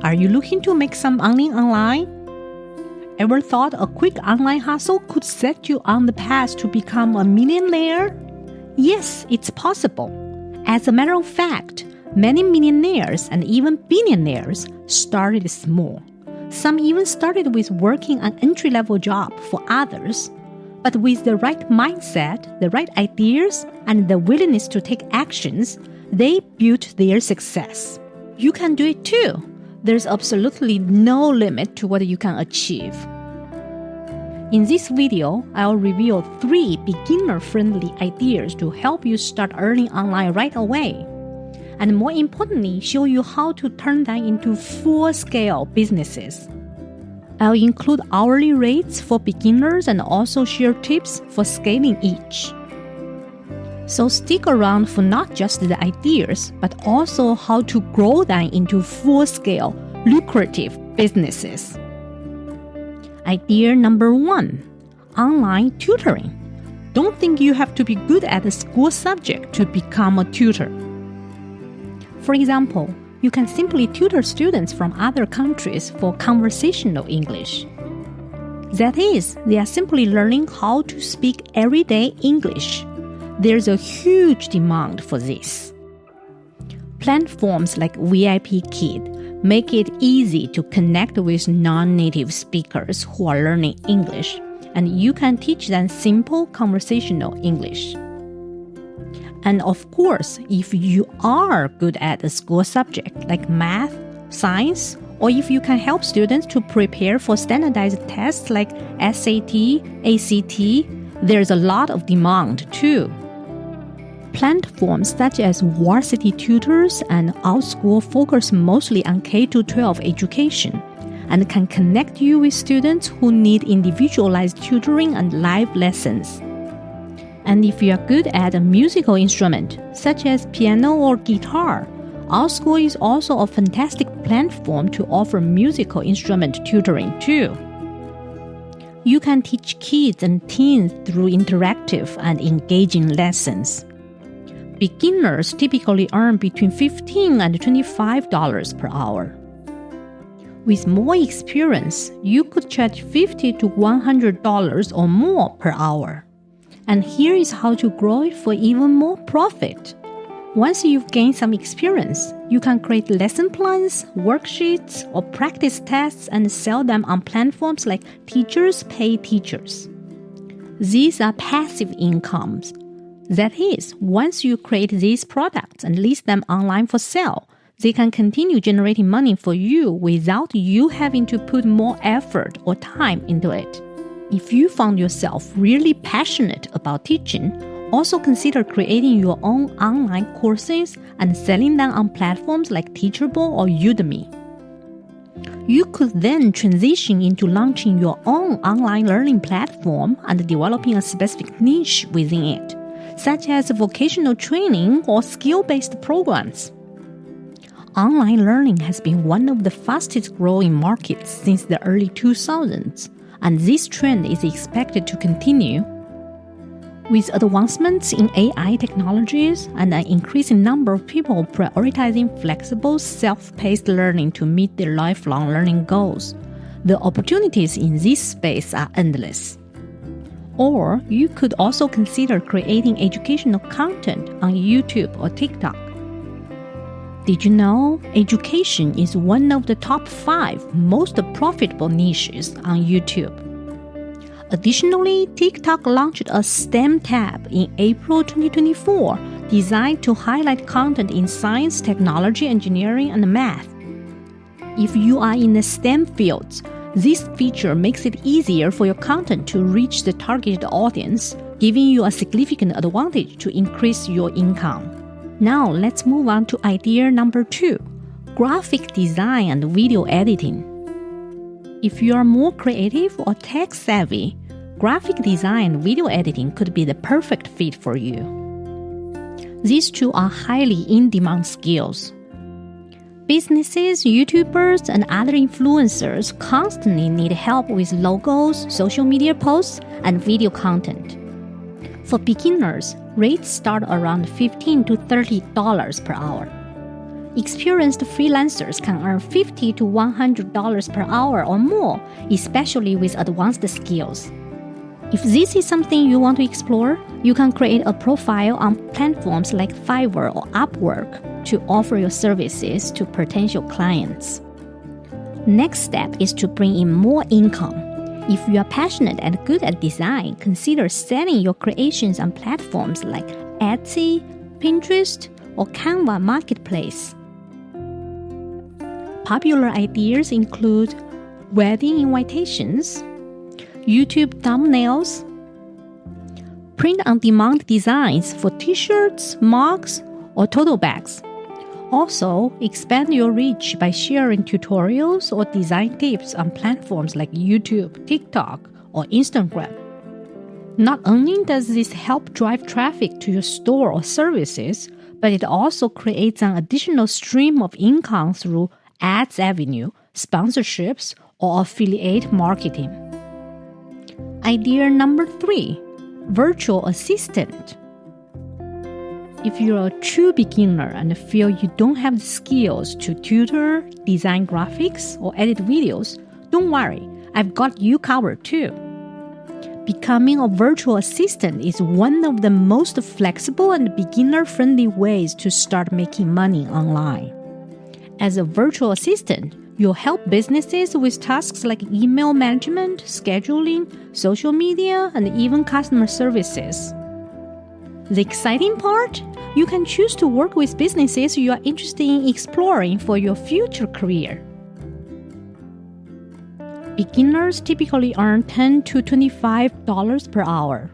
Are you looking to make some money online? Ever thought a quick online hustle could set you on the path to become a millionaire? Yes, it's possible. As a matter of fact, many millionaires and even billionaires started small. Some even started with working an entry-level job for others. But with the right mindset, the right ideas, and the willingness to take actions, they built their success. You can do it too. There's absolutely no limit to what you can achieve. In this video, I'll reveal 3 beginner-friendly ideas to help you start earning online right away. And more importantly, show you how to turn them into full-scale businesses. I'll include hourly rates for beginners and also share tips for scaling each. So stick around for not just the ideas, but also how to grow them into full-scale, lucrative businesses. Idea number 1, online tutoring. Don't think you have to be good at a school subject to become a tutor. For example, you can simply tutor students from other countries for conversational English. That is, they are simply learning how to speak everyday English. There's a huge demand for this. Platforms like VIP Kid make it easy to connect with non-native speakers who are learning English, and you can teach them simple conversational English. And of course, if you are good at a school subject like math, science, or if you can help students to prepare for standardized tests like SAT, ACT, there's a lot of demand too. Platforms such as Varsity Tutors and OutSchool focus mostly on K-12 education and can connect you with students who need individualized tutoring and live lessons. And if you are good at a musical instrument, such as piano or guitar, OutSchool is also a fantastic platform to offer musical instrument tutoring too. You can teach kids and teens through interactive and engaging lessons. Beginners typically earn between $15 and $25 per hour. With more experience, you could charge $50 to $100 or more per hour. And here is how to grow it for even more profit. Once you've gained some experience, you can create lesson plans, worksheets, or practice tests and sell them on platforms like Teachers Pay Teachers. These are passive incomes. That is, once you create these products and list them online for sale, they can continue generating money for you without you having to put more effort or time into it. If you found yourself really passionate about teaching, also consider creating your own online courses and selling them on platforms like Teachable or Udemy. You could then transition into launching your own online learning platform and developing a specific niche within it, such as vocational training or skill-based programs. Online learning has been one of the fastest growing markets since the early 2000s. And this trend is expected to continue. With advancements in AI technologies and an increasing number of people prioritizing flexible, self-paced learning to meet their lifelong learning goals, the opportunities in this space are endless. Or you could also consider creating educational content on YouTube or TikTok. Did you know education is one of the top 5 most profitable niches on YouTube? Additionally, TikTok launched a STEM tab in April 2024 designed to highlight content in science, technology, engineering, and math. If you are in the STEM fields, this feature makes it easier for your content to reach the targeted audience, giving you a significant advantage to increase your income. Now let's move on to idea number 2, graphic design and video editing. If you are more creative or tech-savvy, graphic design and video editing could be the perfect fit for you. These two are highly in-demand skills. Businesses, YouTubers, and other influencers constantly need help with logos, social media posts, and video content. For beginners, rates start around $15 to $30 per hour. Experienced freelancers can earn $50 to $100 per hour or more, especially with advanced skills. If this is something you want to explore, you can create a profile on platforms like Fiverr or Upwork to offer your services to potential clients. Next step is to bring in more income. If you are passionate and good at design, consider selling your creations on platforms like Etsy, Pinterest, or Canva Marketplace. Popular ideas include wedding invitations, YouTube thumbnails, print-on-demand designs for t-shirts, mugs, or tote bags. Also, expand your reach by sharing tutorials or design tips on platforms like YouTube, TikTok, or Instagram. Not only does this help drive traffic to your store or services, but it also creates an additional stream of income through ads avenue, sponsorships, or affiliate marketing. Idea number 3, virtual assistant. If you're a true beginner and feel you don't have the skills to tutor, design graphics, or edit videos, don't worry, I've got you covered too. Becoming a virtual assistant is one of the most flexible and beginner-friendly ways to start making money online. As a virtual assistant, you'll help businesses with tasks like email management, scheduling, social media, and even customer services. The exciting part? You can choose to work with businesses you are interested in exploring for your future career. Beginners typically earn $10 to $25 per hour.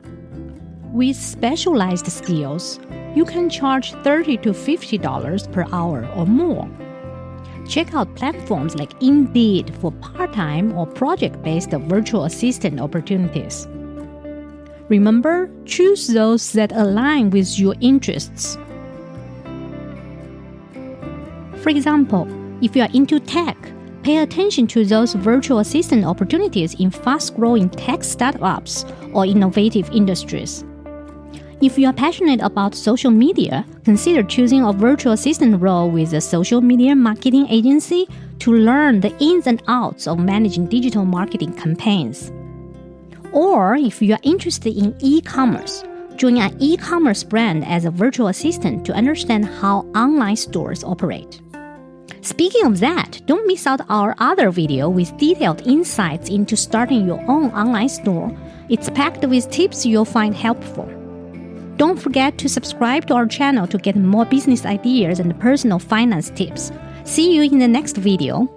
With specialized skills, you can charge $30 to $50 per hour or more. Check out platforms like Indeed for part-time or project-based virtual assistant opportunities. Remember, choose those that align with your interests. For example, if you are into tech, pay attention to those virtual assistant opportunities in fast-growing tech startups or innovative industries. If you are passionate about social media, consider choosing a virtual assistant role with a social media marketing agency to learn the ins and outs of managing digital marketing campaigns. Or if you are interested in e-commerce, join an e-commerce brand as a virtual assistant to understand how online stores operate. Speaking of that, don't miss out our other video with detailed insights into starting your own online store. It's packed with tips you'll find helpful. Don't forget to subscribe to our channel to get more business ideas and personal finance tips. See you in the next video.